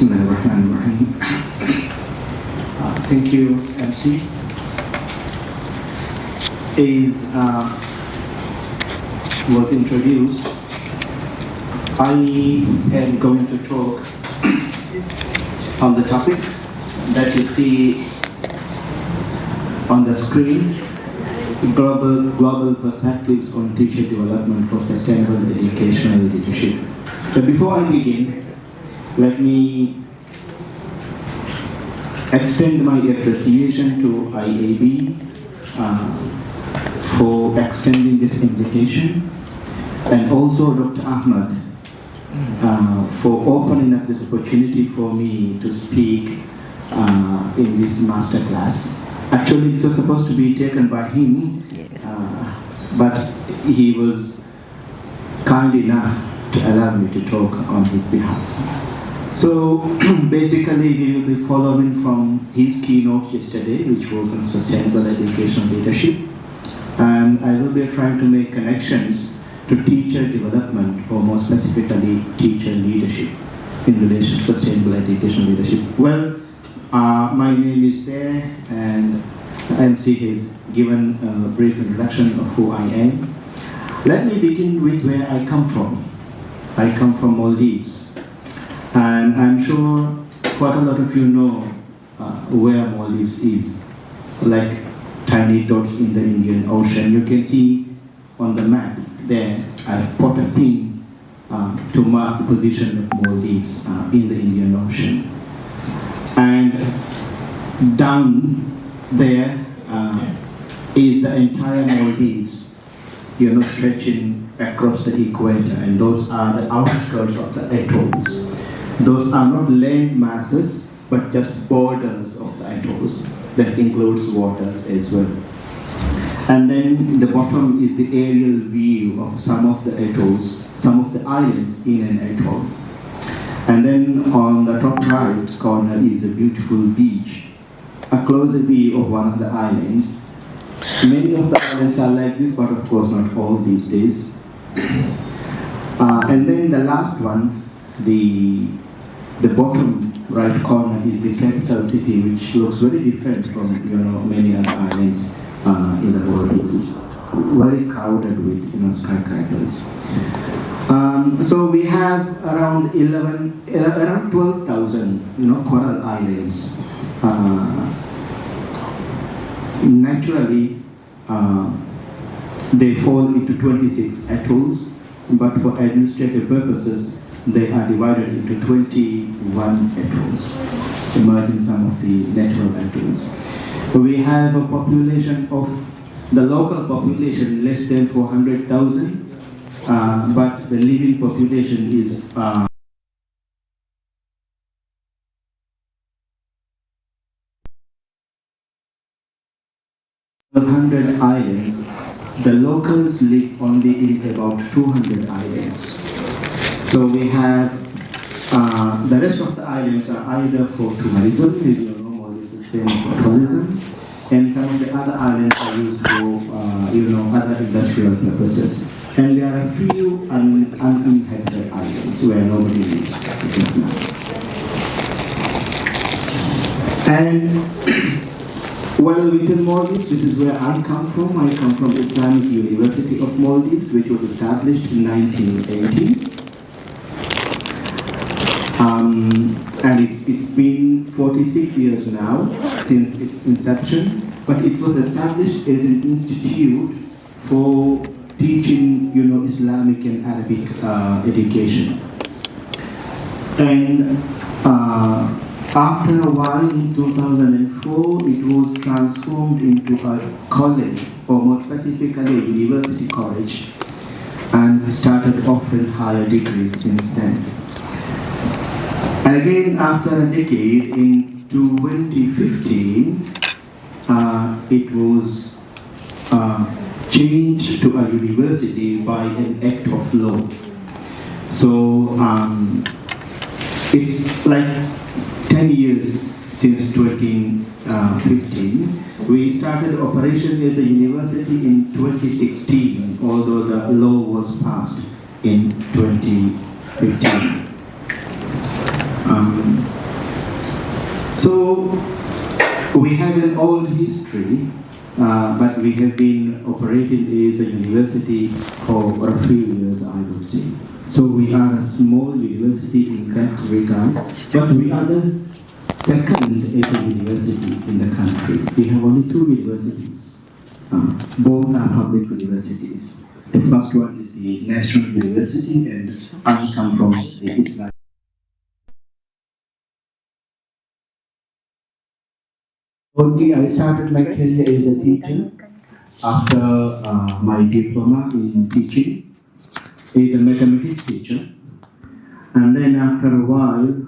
Bismillahirrahmanirrahim. Thank you, MC. As was introduced, I am going to talk on the topic that you see on the screen, global perspectives on teacher development for sustainable educational leadership. But before I begin, let me extend my appreciation to IAB for extending this invitation, and also Dr. Ahmad for opening up this opportunity for me to speak in this master class. Actually, this was supposed to be taken by him, yes. But he was kind enough to allow me to talk on his behalf. So basically, we will be following from his keynote yesterday, which was on sustainable educational leadership, and I will be trying to make connections to teacher development, or more specifically, teacher leadership in relation to sustainable educational leadership. Well, my name is there, and MC has given a brief introduction of who I am. Let me begin with where I come from. I come from Maldives, and I'm sure quite a lot of you know where Maldives is, like tiny dots in the Indian Ocean. You can see on the map there, I've put a pin to mark the position of Maldives in the Indian Ocean. And down there is the entire Maldives, stretching across the equator, and those are the outskirts of the atolls. Those are not land masses, but just borders of the atolls. That includes waters as well. And then the bottom is the aerial view of some of the atolls, some of the islands in an atoll. And then on the top right corner is a beautiful beach, a closer view of one of the islands. Many of the islands are like this, but of course not all these days. And then the last one, the bottom right corner is the capital city, which looks very different from many other islands in the world. Very crowded with skyscrapers. So we have around 12,000 coral islands. Naturally, they fall into 26 atolls, but for administrative purposes, they are divided into 21 atolls, merging some of the natural atolls. We have a population of the local population less than 400,000, but the living population is 100 islands. The locals live only in about 200 islands. So we have the rest of the islands are either for tourism, as you know, Maldives is famous for tourism, and some of the other islands are used for other industrial purposes. And there are a few uninhabited islands where nobody lives. And well, within Maldives, this is where I come from. I come from Islamic University of Maldives, which was established in 1980. And it's been 46 years now since its inception, but it was established as an institute for teaching, Islamic and Arabic education. And after a while, in 2004, it was transformed into a college, or more specifically a university college, and started offering higher degrees since then. And again, after a decade, in 2015, it was changed to a university by an act of law. So it's like 10 years since 2015. We started operation as a university in 2016, although the law was passed in 2015. So We have an old history, but we have been operating as a university for a few years, I would say. So we are a small university in that regard, but we are the second as a university in the country. We have only two universities. Both are public universities. The first one is the National University, and I come from the Islam. Only I started my career as a teacher after my diploma in teaching as a mathematics teacher, and then after a while,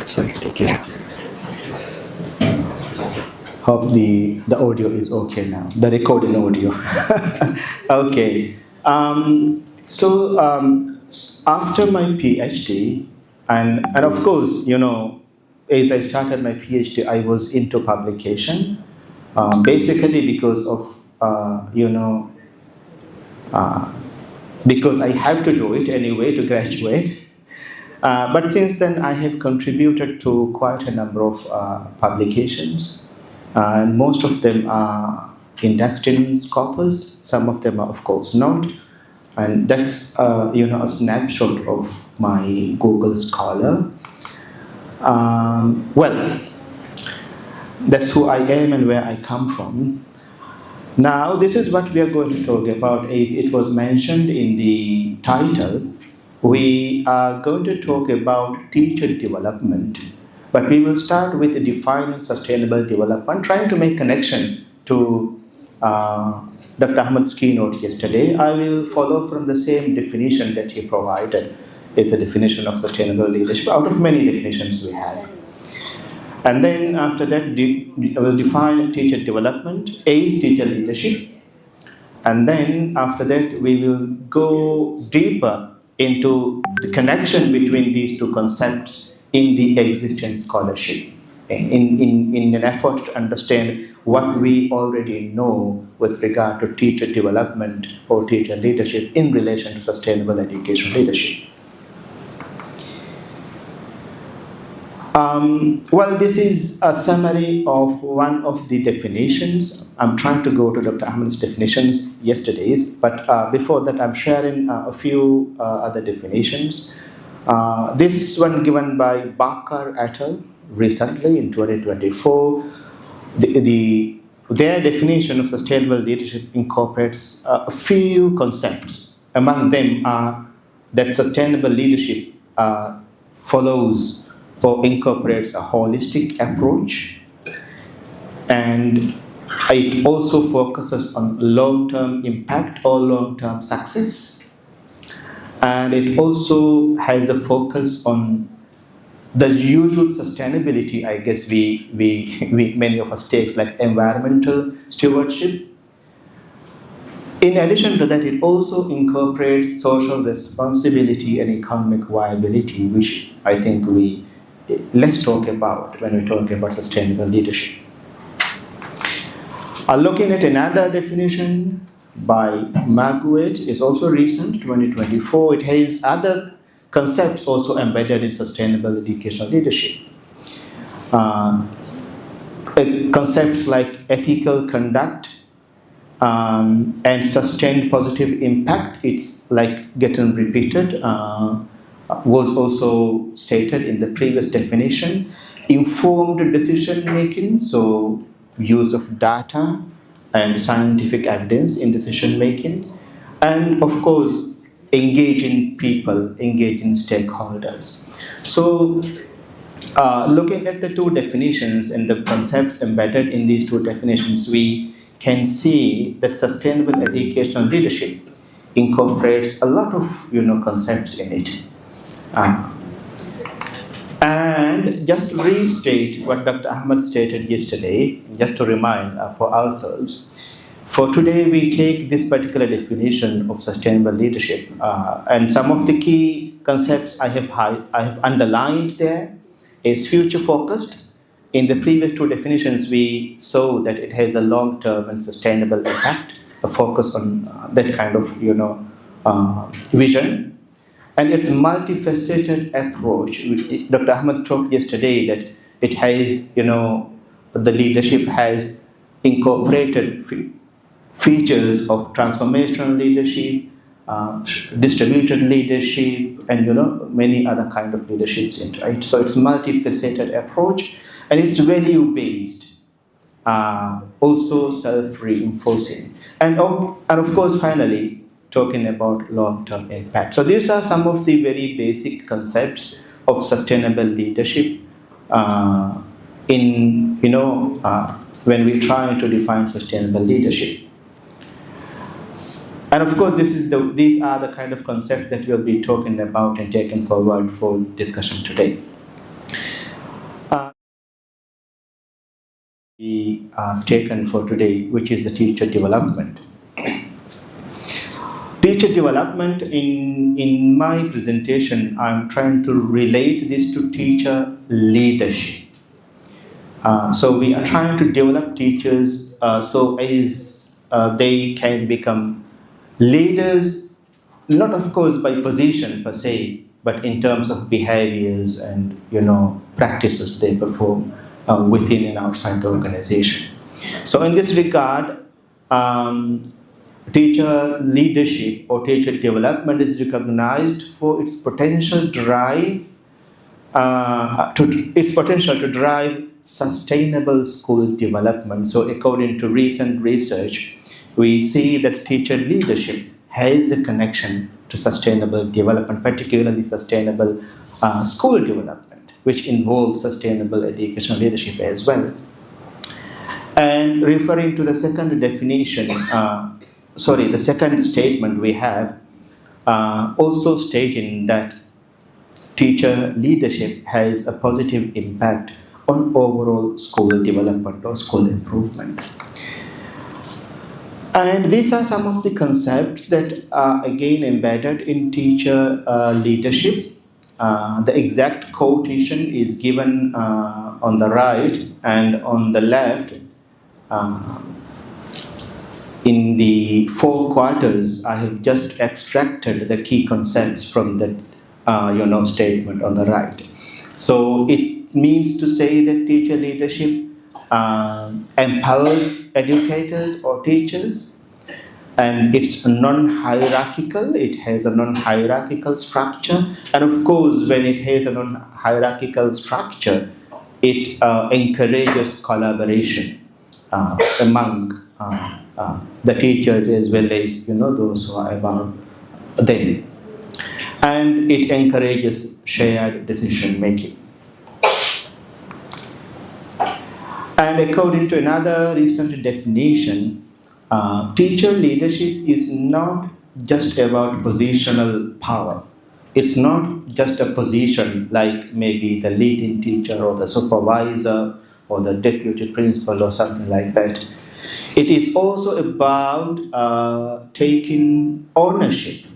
Sorry, take care. Hope the audio is okay now. The recording audio. Okay. After my PhD, and of course, as I started my PhD, I was into publication, basically because of because I have to do it anyway to graduate. But since then, I have contributed to quite a number of publications, and most of them are indexed in Scopus. Some of them are, of course, not. And that's a snapshot of my Google Scholar. Well, that's who I am and where I come from. Now, this is what we are going to talk about, as it was mentioned in the title. We are going to talk about teacher development, but we will start with defining sustainable development, trying to make connection to Dr. Ahmed's keynote yesterday. I will follow from the same definition that he provided. It's the definition of sustainable leadership, out of many definitions we have. And then after that, I will define teacher development as teacher leadership. And then after that, we will go deeper into the connection between these two concepts in the existing scholarship, in an effort to understand what we already know with regard to teacher development or teacher leadership in relation to sustainable education leadership. Well, this is a summary of one of the definitions. I'm trying to go to Dr. Ahmed's definitions yesterday's, but before that, I'm sharing a few other definitions. This one given by Baki et al. Recently in 2024. Their definition of sustainable leadership incorporates a few concepts. Among them are that sustainable leadership follows or incorporates a holistic approach, and it also focuses on long-term impact or long-term success, and it also has a focus on the usual sustainability, I guess we many of us takes, like environmental stewardship. In addition to that, it also incorporates social responsibility and economic viability, which I think we less talk about when we talk about sustainable leadership. Looking at another definition by Margaret, is also recent, 2024. It has other concepts also embedded in sustainable educational leadership. Concepts like ethical conduct, and sustained positive impact, it's like getting repeated, was also stated in the previous definition. Informed decision making, so use of data and scientific evidence in decision making, and of course engaging people, engaging stakeholders. So looking at the two definitions and the concepts embedded in these two definitions, we can see that sustainable educational leadership incorporates a lot of concepts in it. And just to restate what Dr. Ahmed stated yesterday, just to remind for ourselves, for today we take this particular definition of sustainable leadership, and some of the key concepts I have underlined there is future focused. In the previous two definitions, we saw that it has a long-term and sustainable impact, a focus on that kind of vision. And its multifaceted approach, which Dr. Ahmed talked yesterday, that it has, the leadership has incorporated features of transformational leadership, distributed leadership, and many other kind of leaderships in it, right? So it's multifaceted approach, and it's value-based, also self-reinforcing, and of course, finally, talking about long-term impact. So these are some of the very basic concepts of sustainable leadership when we try to define sustainable leadership. And of course, these are the kind of concepts that we'll be talking about and taken forward for discussion today. We have taken for today, which is the teacher development. Teacher development, in my presentation, I'm trying to relate this to teacher leadership. So we are trying to develop teachers so as they can become leaders, not of course by position per se, but in terms of behaviors and practices they perform within and outside the organization. So in this regard, teacher leadership or teacher development is recognized for its potential drive to drive sustainable school development. So according to recent research, we see that teacher leadership has a connection to sustainable development, particularly sustainable school development, which involves sustainable educational leadership as well. And referring to the second definition, the second statement we have, also stating that teacher leadership has a positive impact on overall school development or school improvement. And these are some of the concepts that are again embedded in teacher leadership. The exact quotation is given on the right, and on the left, in the 4 quarters, I have just extracted the key concepts from that statement on the right. So it means to say that teacher leadership empowers educators or teachers, and it's non-hierarchical. It has a non-hierarchical structure, and of course, when it has a non-hierarchical structure, it encourages collaboration among the teachers as well as those who are above them. and it encourages shared decision making. And according to another recent definition, teacher leadership is not just about positional power. It's not just a position like maybe the leading teacher or the supervisor or the deputy principal or something like that. It is also about taking ownership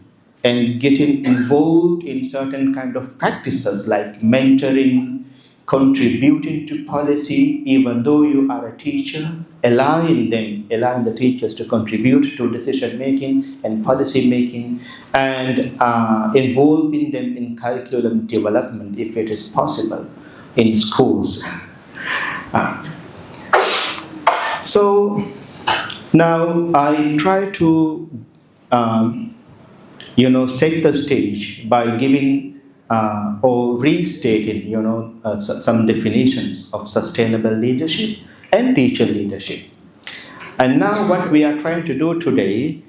and getting involved in certain kind of practices like mentoring, contributing to policy, even though you are a teacher, allowing the teachers to contribute to decision making and policy making, and involving them in curriculum development if it is possible in schools. So now I try to set the stage by giving or restating some definitions of sustainable leadership and teacher leadership. And now what we are trying to do today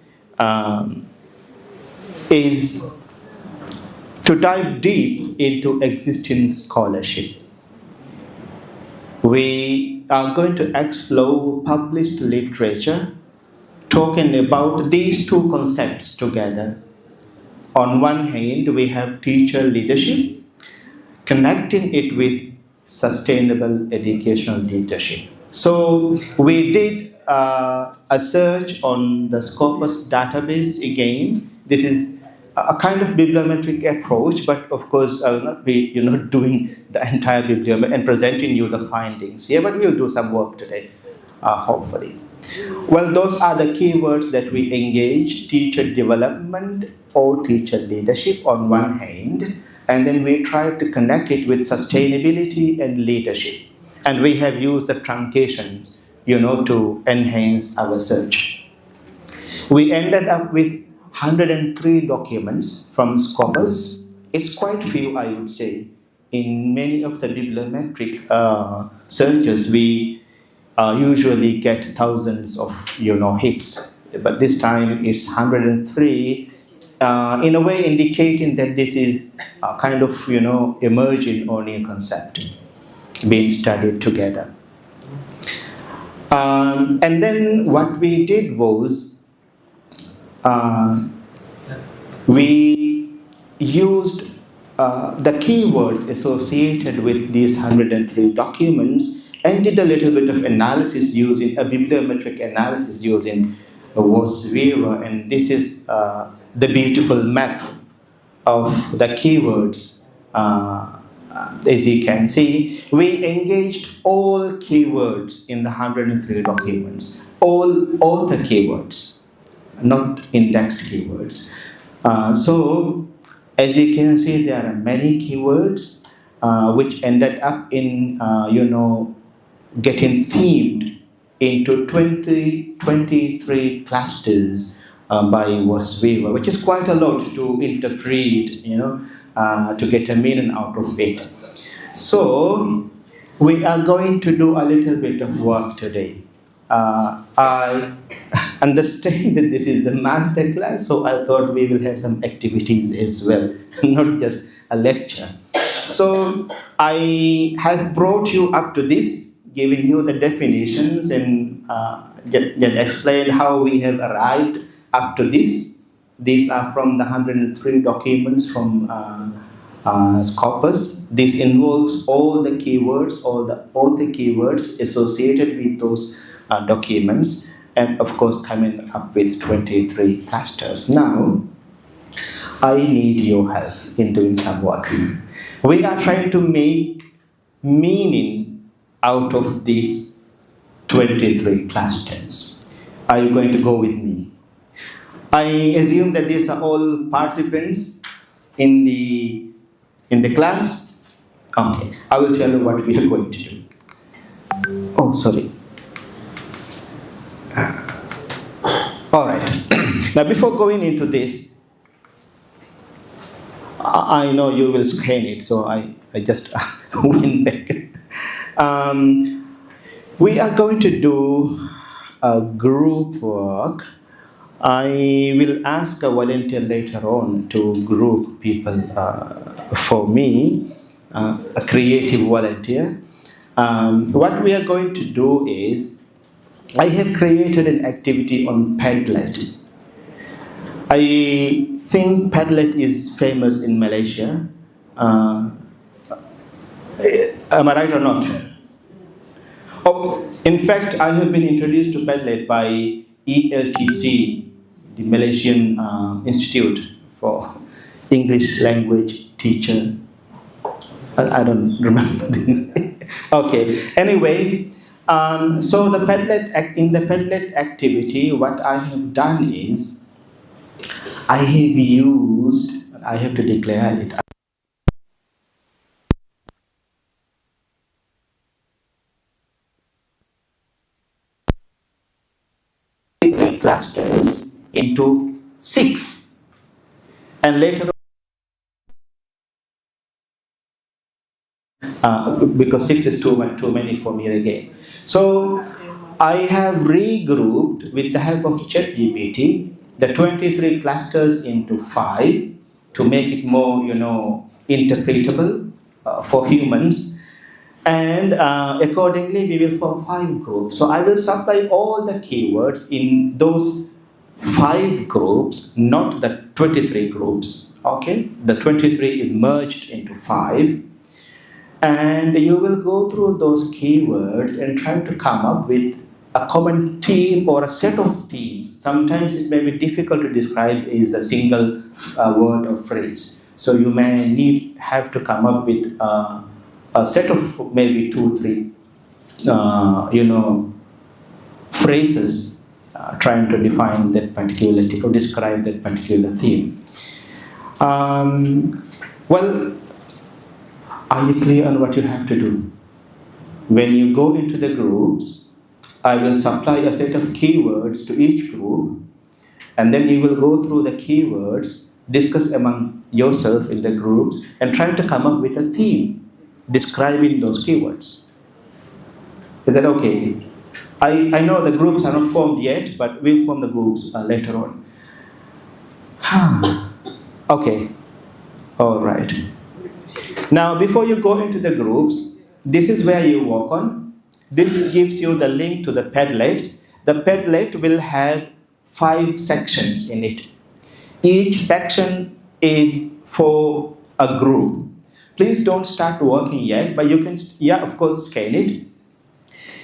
is to dive deep into existing scholarship. We are going to explore published literature talking about these two concepts together. On one hand, we have teacher leadership, connecting it with sustainable educational leadership. So we did a search on the Scopus database again. This is a kind of bibliometric approach, but of course I will not be doing the entire bibliometric and presenting you the findings here, but we'll do some work today, hopefully. Well, those are the keywords that we engage: teacher development or teacher leadership on one hand, and then we try to connect it with sustainability and leadership. And we have used the truncations, to enhance our search. We ended up with 103 documents from Scopus. It's quite few, I would say. In many of the bibliometric searches, we usually get thousands of hits, but this time it's 103, in a way indicating that this is a kind of emerging or new concept being studied together. And then what we did was we used the keywords associated with these 103 documents and did a little bit of analysis using a bibliometric analysis using VOSVERA, and this is the beautiful map of the keywords. As you can see, we engaged all keywords in the 103 documents, all author keywords, not indexed keywords. So, as you can see, there are many keywords which ended up in, getting themed into 23 clusters by VOSVERA, which is quite a lot to interpret, to get a meaning out of it. So, we are going to do a little bit of work today. I understand that this is a master class, so I thought we will have some activities as well, not just a lecture. So, I have brought you up to this, giving you the definitions and just explain how we have arrived up to this. These are from the 103 documents from Scopus. This involves all the keywords, all the keywords associated with those documents, and of course coming up with 23 clusters. Now, I need your help in doing some work. We are trying to make meaning out of these 23 clusters. Are you going to go with me? I assume that these are all participants in the class. Okay, I will tell you what we are going to do. Oh, sorry. All right. Now, before going into this, I know you will scan it, so I just went back. We are going to do a group work I will ask a volunteer later on to group people for me, a creative volunteer. What we are going to do is, I have created an activity on Padlet. I think Padlet is famous in Malaysia. Am I right or not? Oh, in fact, I have been introduced to Padlet by ELTC, the Malaysian Institute for English Language Teacher. I don't remember the Okay. Anyway, so the in the Padlet activity, what I have done is I have to declare it. Three clusters into 6, and later because 6 is too many for me again. So I have regrouped with the help of ChatGPT the 23 clusters into 5 to make it more, interpretable for humans. And accordingly, we will form 5 groups. So I will supply all the keywords in those 5 groups, not the 23 groups. Okay, the 23 is merged into 5. And you will go through those keywords and try to come up with a common theme or a set of themes. Sometimes it may be difficult to describe as a single word or phrase. So you may have to come up with a set of maybe 2, 3, phrases trying to define that particular or describe that particular theme. Well, are you clear on what you have to do? When you go into the groups, I will supply a set of keywords to each group, and then you will go through the keywords, discuss among yourself in the groups, and try to come up with a theme describing those keywords. Is that okay? I know the groups are not formed yet, but we'll form the groups later on. Okay. All right. Now, before you go into the groups, this is where you work on. This gives you the link to the Padlet. The Padlet will have 5 sections in it. Each section is for a group. Please don't start working yet, but you can, of course, scan it.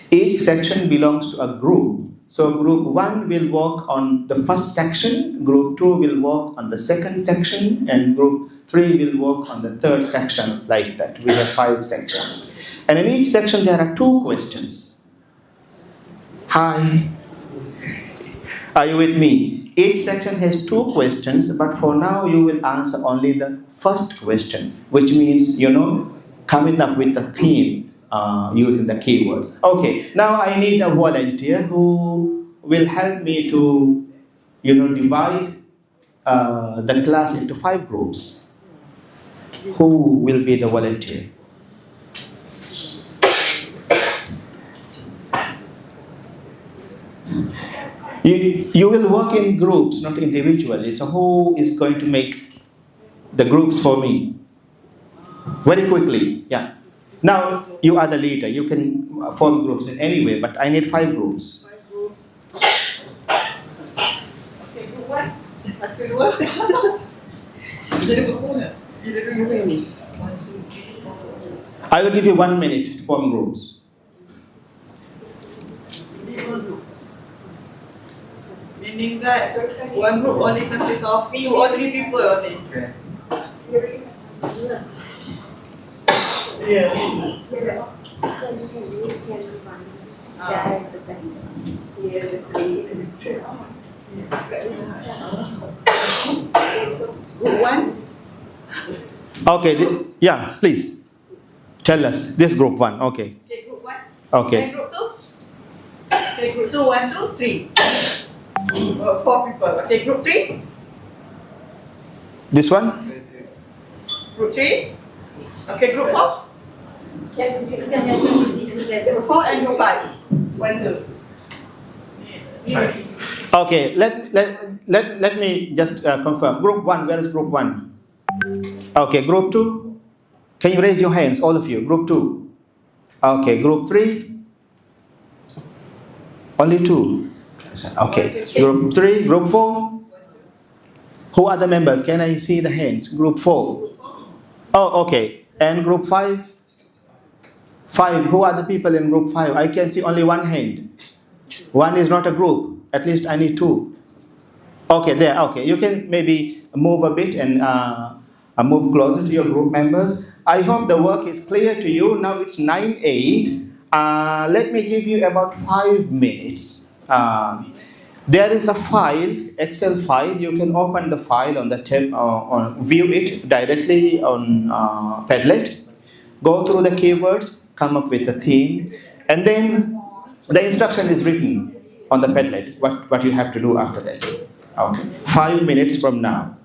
Each section belongs to a group. So group 1 will work on the first section, group 2 will work on the second section, and group 3 will work on the third section, like that. We have 5 sections. And in each section there are 2 questions. Hi. Are you with me? Each section has 2 questions, but for now you will answer only the first question, which means, coming up with a theme using the keywords. Okay, now I need a volunteer who will help me to, divide the class into 5 groups. Who will be the volunteer? You will work in groups, not individually. So who is going to make the groups for me? Very quickly, yeah. Now you are the leader. You can form groups in any way, but I need 5 groups. 5 groups. Okay, group 1. 1, 2. I will give you 1 minute to form groups. Meaning that one group only consists of 2 or 3 people only. Yeah. Group 1. Okay, yeah, please. Tell us. This group 1, okay. Okay, group 1. Okay. And group 2. Okay, group 2, 1, 2, 3. 4 people. Okay, group 3. This one? Group 3. Okay, group 4. Group 4 and group 5. 1, 2. Okay, let me just confirm. Group 1, where is group 1? Okay, group 2? Can you raise your hands, all of you? Group 2? Okay, group 3? Only 2? Okay, group 3, group 4? Who are the members? Can I see the hands? Group 4? Oh, okay. And group 5? 5, who are the people in group 5? I can see only one hand. One is not a group. At least I need 2. Okay, there. Okay, you can maybe move a bit and move closer to your group members. I hope the work is clear to you. Now it's 9:08. Let me give you about 5 minutes. There is a file, Excel file. You can open the file on the tab, or view it directly on Padlet. Go through the keywords, come up with a theme, and then the instruction is written on the Padlet. What you have to do after that. Okay. 5 minutes from now.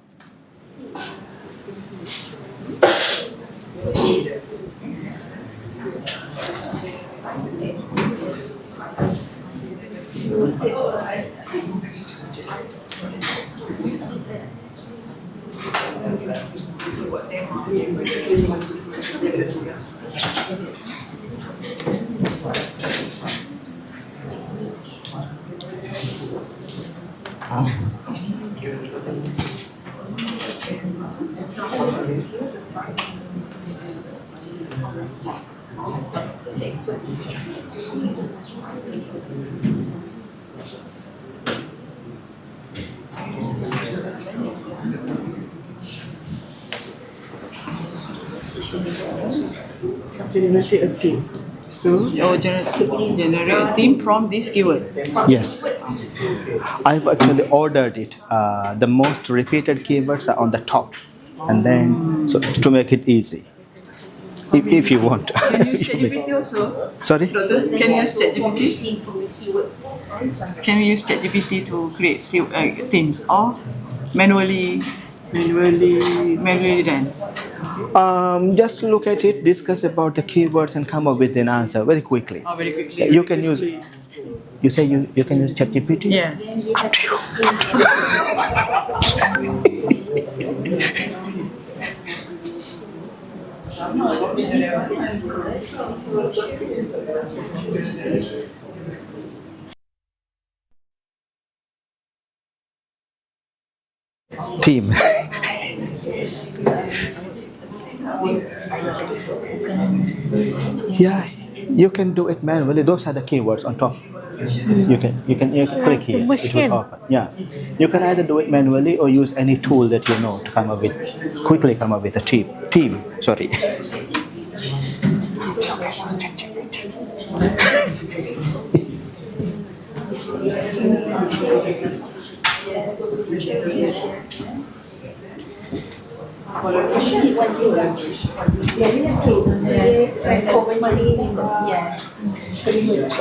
Generate a theme. So, generate a theme from this keyword. Yes. I've actually ordered it. The most repeated keywords are on the top. And then, so to make it easy. If you want. Can you use ChatGPT also? Sorry? Doctor, can you use ChatGPT? Can we use ChatGPT to create themes or manually done? Just look at it, discuss about the keywords, and come up with an answer very quickly. Oh, very quickly. You can use. You say you can use ChatGPT? Yes. Up to you. Team. Yeah, you can do it manually. Those are the keywords on top. You can click here. It will open. Yeah, you can either do it manually or use any tool that you know to come up with quickly come up with a team. Sorry.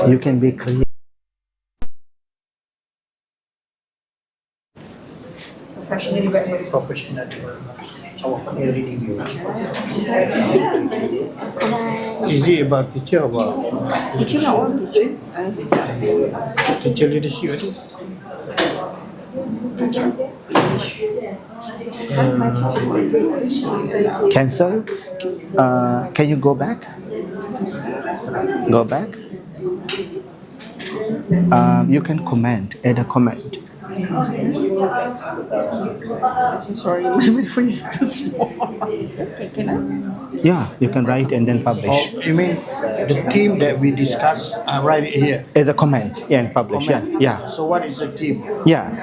You can be clear. Professional. Is it about teacher or about teacher leadership? Cancel. Can you go back? Go back. You can comment. Add a comment. Sorry, my phone is too small. Yeah, you can write and then publish. Oh, you mean the theme that we discussed? Write it here. As a comment, yeah, and publish. Comment. Yeah. So what is the theme? Yeah.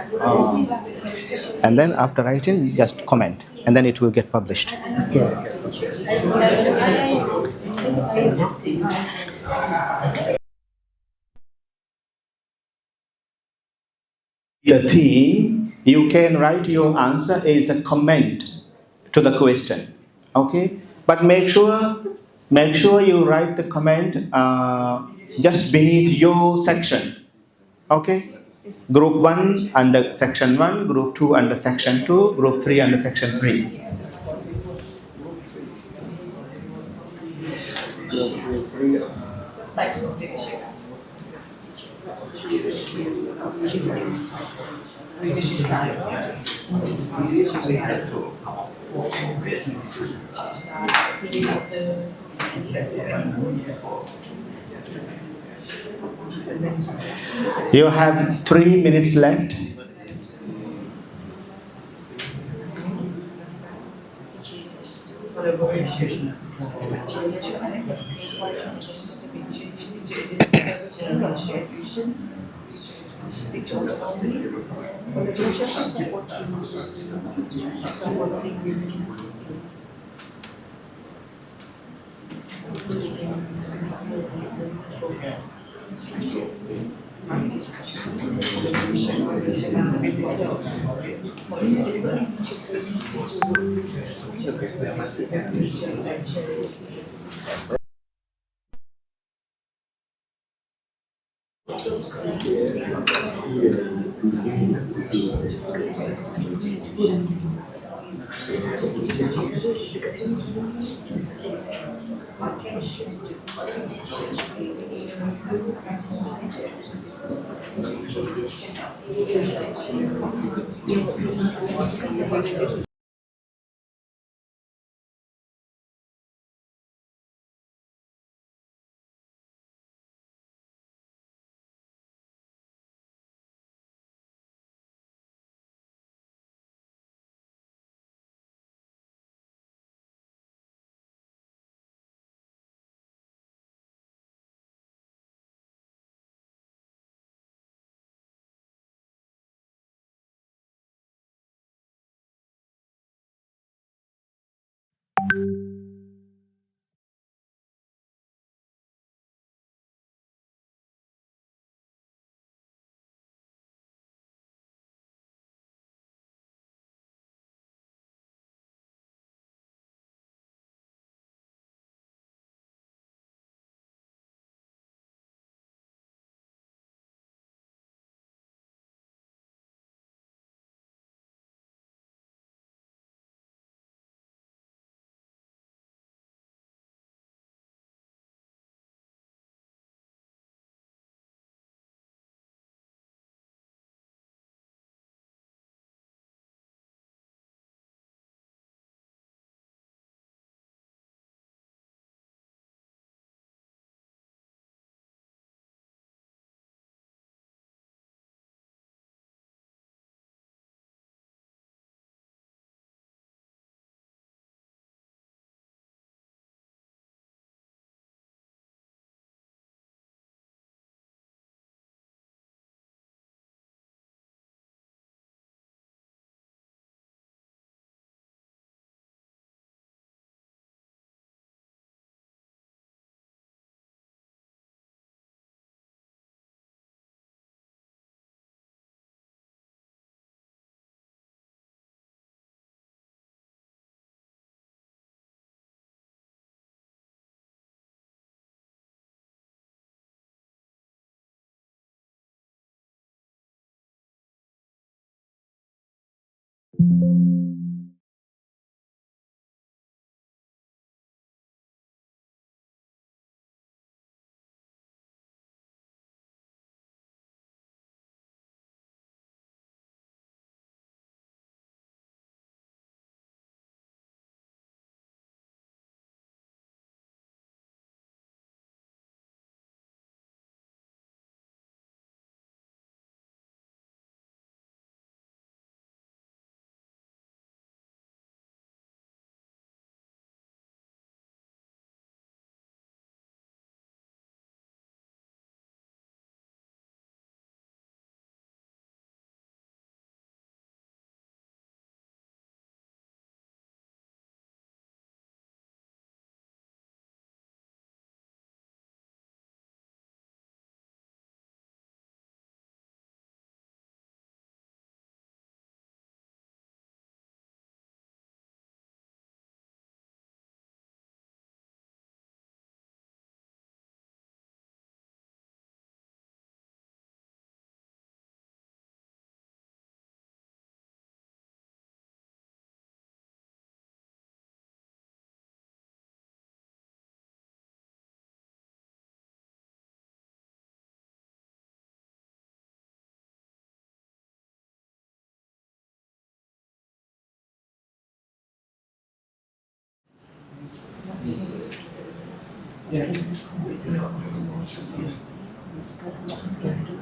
And then after writing, just comment, and then it will get published. The theme, you can write your answer as a comment to the question. Okay, but make sure you write the comment just beneath your section. Okay. Group 1 under section 1, group 2 under section 2, group 3 under section 3. Types of leadership. You have 3 minutes left.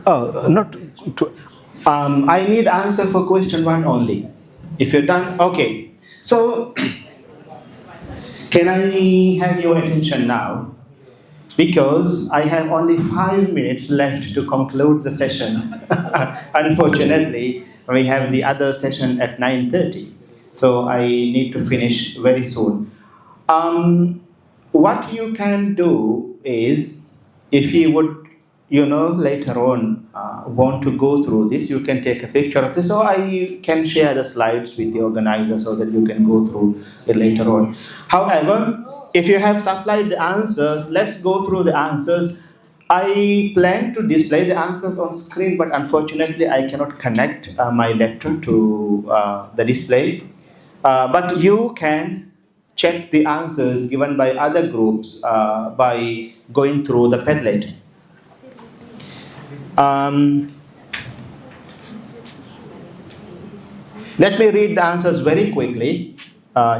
Oh, not to, I need answer for question one only. If you're done, okay. So, can I have your attention now? Because I have only 5 minutes left to conclude the session. Unfortunately, we have the other session at 9:30, so I need to finish very soon. What you can do is, if you would, later on want to go through this, you can take a picture of this, or I can share the slides with the organizer so that you can go through it later on. However, if you have supplied the answers, let's go through the answers. I plan to display the answers on screen, but unfortunately, I cannot connect my lecture to the display. But you can check the answers given by other groups by going through the Padlet. Let me read the answers very quickly,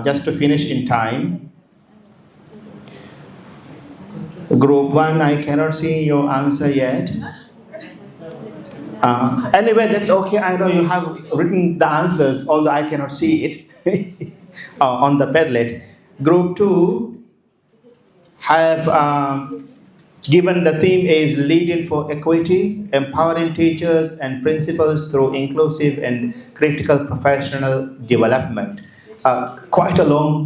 just to finish in time. Group 1, I cannot see your answer yet. Anyway, that's okay. I know you have written the answers, although I cannot see it on the Padlet. Group 2 have given the theme is Leading for Equity, Empowering Teachers and Principals through Inclusive and Critical Professional Development. Quite a long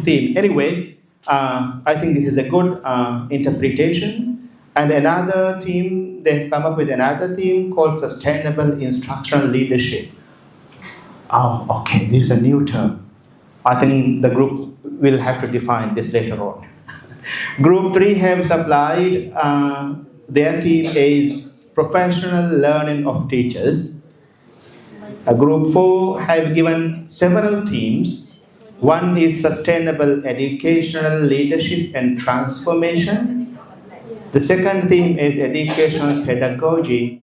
theme. Anyway, I think this is a good interpretation. And another theme, they've come up with another theme called Sustainable Instructional Leadership. Oh, okay, this is a new term. I think the group will have to define this later on. Group 3 have supplied their theme is Professional Learning of Teachers. Group 4 have given several themes. One is Sustainable Educational Leadership and Transformation. The second theme is Educational Pedagogy.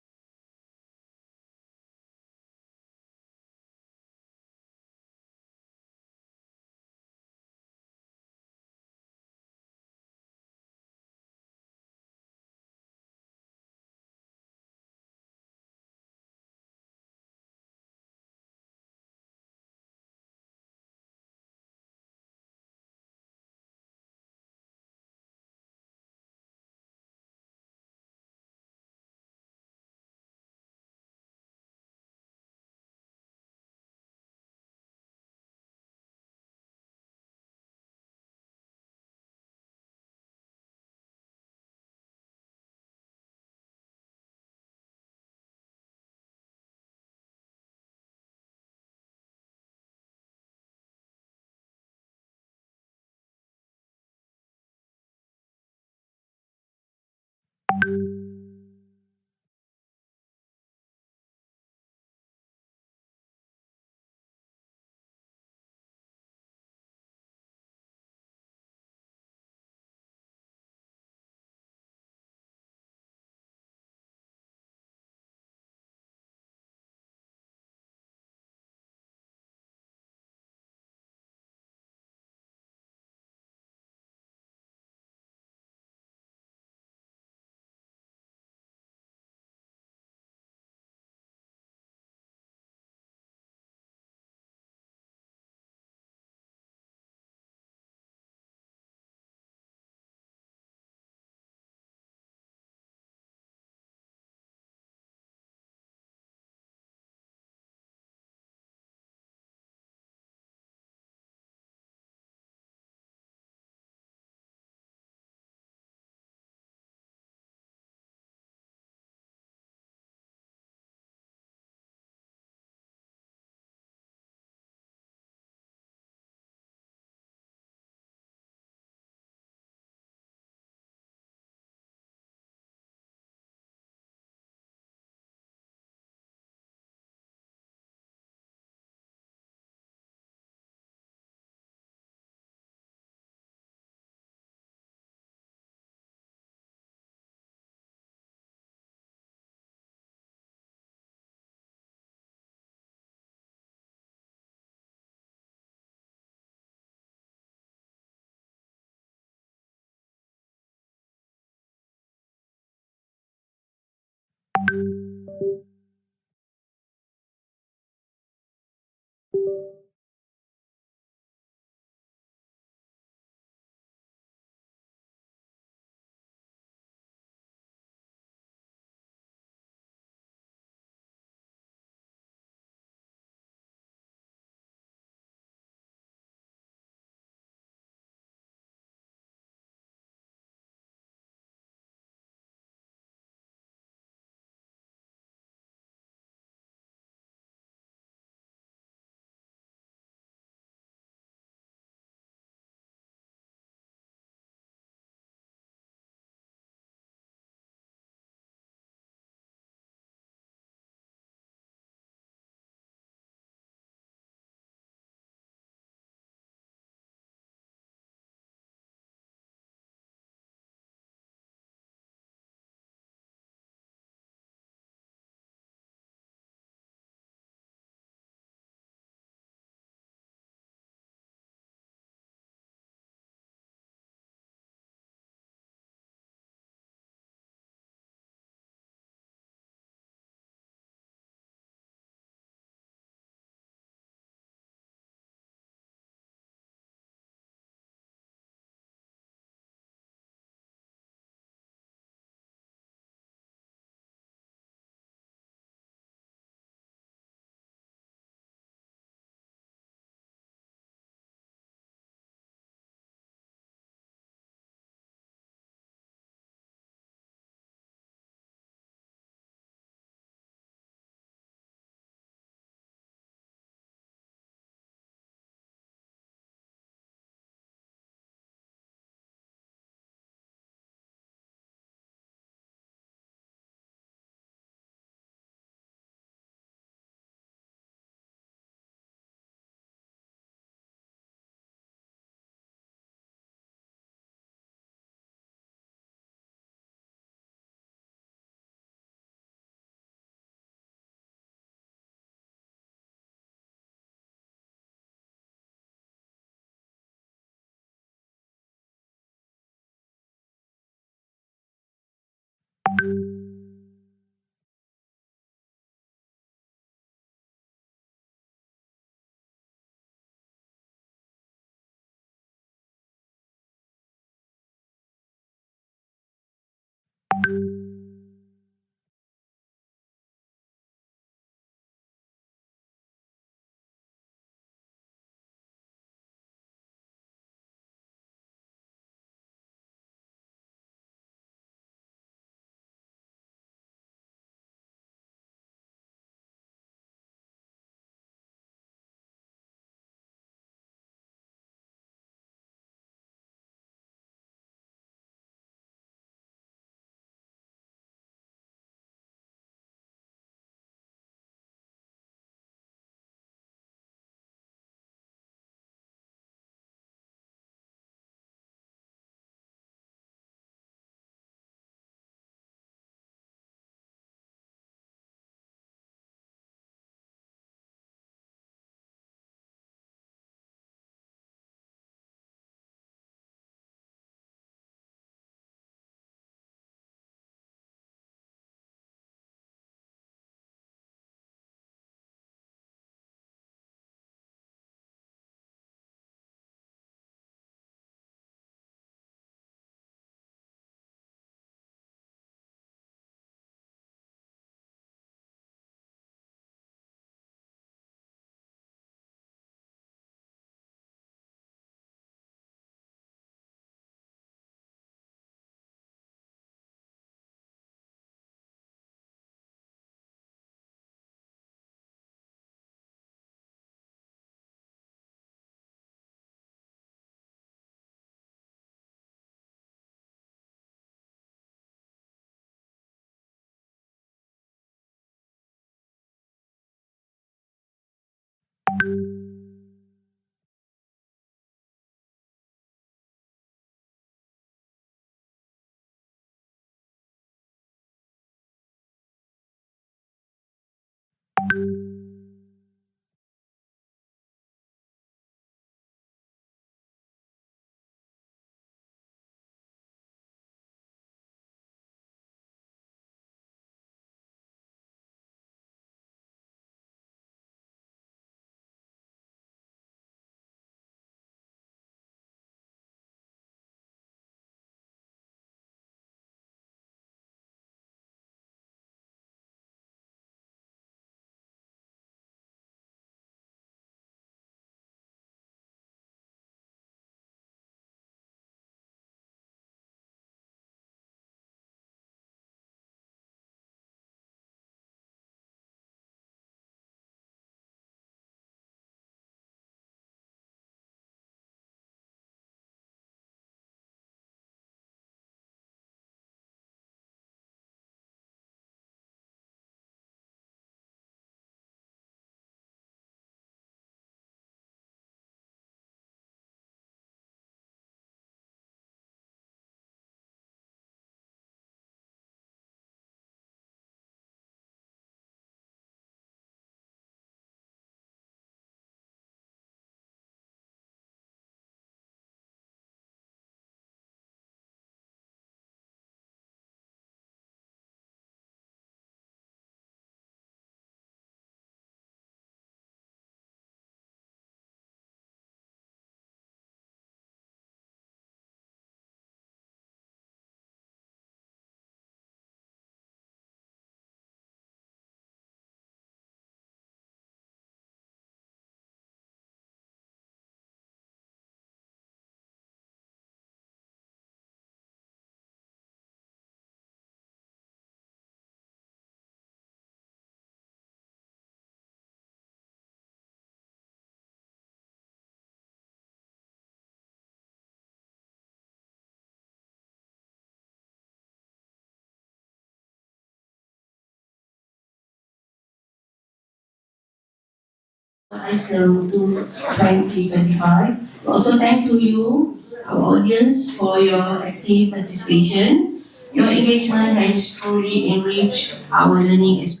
ICELAM 2025. Also thank to you, our audience, for your active participation. Your engagement has truly enriched our learning experience.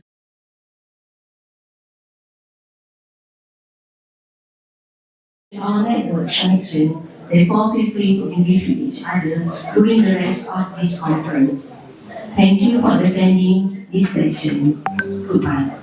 Our network connection, therefore feel free to engage with each other during the rest of this conference. Thank you for attending this session. Goodbye.